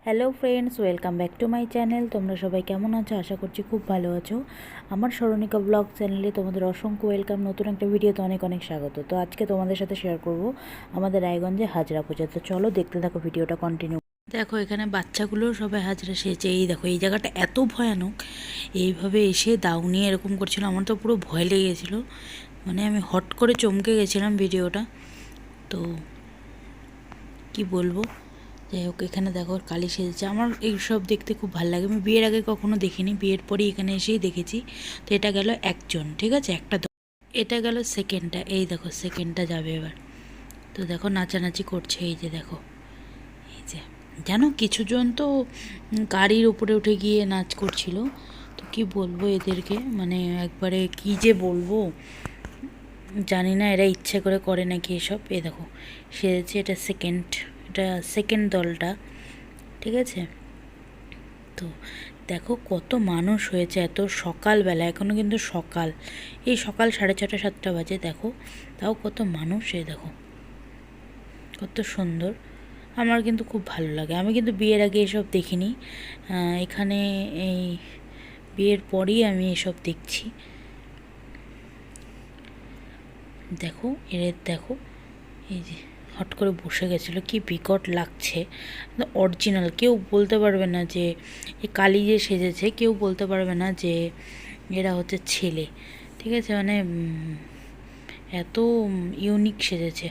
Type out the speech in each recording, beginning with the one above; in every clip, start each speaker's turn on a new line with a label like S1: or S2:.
S1: Hello friends, welcome back to my channel. তোমরা সবাই কেমন আছো? আশা করছি খুব ভালো আছো। আমার স্মরণিকা ব্লগ চ্যানেলে তোমাদের অসংখ্য ওয়েলকাম। নতুন একটা ভিডিওতে অনেক অনেক স্বাগত। তো আজকে তোমাদের সাথে শেয়ার করব আমাদের রায়গঞ্জে হাজরা পূজা। তো চলো দেখতে থাকো, ভিডিওটা কন্টিনিউ। দেখো এখানে বাচ্চাগুলো সবাই হাজরা সেজে। এই দেখো এই জায়গাটা এত ভয়ানক, এইভাবে এসে দাউ নিয়ে এরকম করছিল, আমার তো পুরো ভয় লেগে গেছিলো। মানে আমি হট করে চমকে গেছিলাম ভিডিওটা। তো কি বলবো, যাই হোক এখানে দেখো কালী সেজেছে। আমার এইসব দেখতে খুব ভালো লাগে। আমি বিয়ের আগে কখনো দেখিনি, বিয়ের পরেই এখানে এসেই দেখেছি। তো এটা গেল একজন, ঠিক আছে, একটা এটা গেল সেকেন্ডটা। এই দেখো সেকেন্ডটা যাবে এবার। তো দেখো নাচানাচি করছে, এই যে দেখো, এই যে জানো কিছুজন তো গাড়ির উপরে উঠে গিয়ে নাচ করছিল। তো কি বলবো এদেরকে, মানে একবারে কি যে বলবো জানি না, এরা ইচ্ছে করে করে নাকি এসব। এ দেখো সেজেছে, এটা সেকেন্ড দলটা, ঠিক আছে। তো দেখো কত মানুষ হয়েছে এত সকালবেলা, এখনও কিন্তু সকাল, এই সকাল 6:30 7টা বাজে। দেখো তাও কত মানুষ, এ দেখো কত সুন্দর। আমার কিন্তু খুব ভালো লাগে। আমি কিন্তু বিয়ের আগে এসব দেখিনি, এখানে এই বিয়ের পরেই আমি এসব দেখছি। দেখো এর দেখো, এই যে হট করে বসে গেছিলো, কি বিকট লাগছে। অরিজিনাল কেউ বলতে পারবে না যে এই কালী যে সেজেছে, কেউ বলতে পারবে না যে এরা হচ্ছে ছেলে, ঠিক আছে। মানে এত ইউনিক সেজেছে,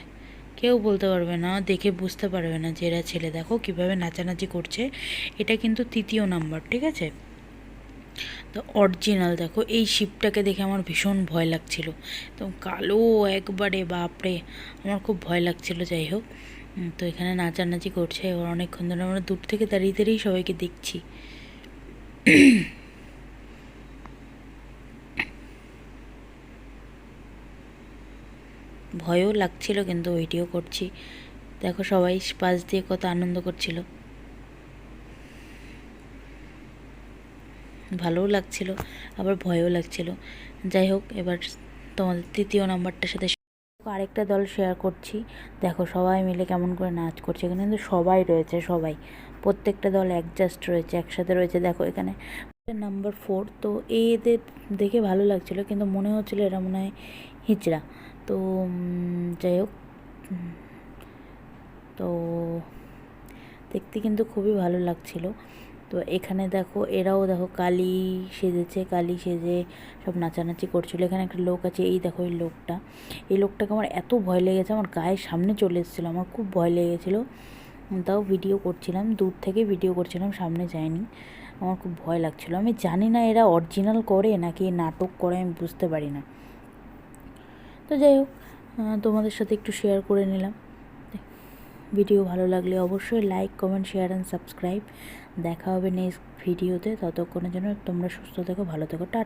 S1: কেউ বলতে পারবে না, দেখে বুঝতে পারবে না যে এরা ছেলে। দেখো কিভাবে নাচানাচি করছে। এটা কিন্তু 3য় নাম্বার, ঠিক আছে। তো অরিজিনাল দেখো, এই শিপটাকে দেখে আমার ভীষণ ভয় লাগছিল, তো কালো একবারে, বাপরে আমার খুব ভয় লাগছিল। যাই হোক, তো এখানে নাচানাচি করছে। এবার অনেকক্ষণ ধরে আমরা দূর থেকে দাঁড়িয়ে দাঁড়িয়েই সবাইকে দেখছি। ভয়ও লাগছিল কিন্তু ভিডিও করছি। দেখো সবাই পাশ দিয়ে কত আনন্দ করছিল, ভালোও লাগছিল আবার ভয়ও লাগছিল। যাই হোক, এবার তোমাদের 3য় নাম্বারটার সাথে আরেকটা দল শেয়ার করছি। দেখো সবাই মিলে কেমন করে নাচ করছে। এখানে কিন্তু সবাই রয়েছে, সবাই প্রত্যেকটা দল অ্যাডজাস্ট রয়েছে, একসাথে রয়েছে। দেখো এখানে নাম্বার 4। তো এদের দেখে ভালো লাগছিলো, কিন্তু মনে হচ্ছিলো এরা মনে হয় হিজড়া। তো যাই হোক, তো দেখতে কিন্তু খুবই ভালো লাগছিলো। তো এখানে দেখো এরাও দেখো কালী সেজেছে, কালী সেজে সব নাচানাচি করছিলো। এখানে একটা লোক আছে, এই দেখো এই লোকটাকে আমার এত ভয় লেগেছে, আমার গায়ের সামনে চলে এসেছিলো, আমার খুব ভয় লেগেছিলো। তাও ভিডিও করছিলাম, দূর থেকে ভিডিও করছিলাম, সামনে যাইনি। আমার খুব ভয় লাগছিলো। আমি জানি না এরা অরিজিনাল করে নাকি নাটক করে, আমি বুঝতে পারি না। তো যাই হোক, তোমাদের সাথে একটু শেয়ার করে নিলাম। ভিডিও ভালো লাগলে অবশ্যই like, comment, share and subscribe. দেখা হবে নেক্সট ভিডিওতে। ততক্ষণের জন্য তোমরা সুস্থ থেকো, ভালো থেকো, টাটা।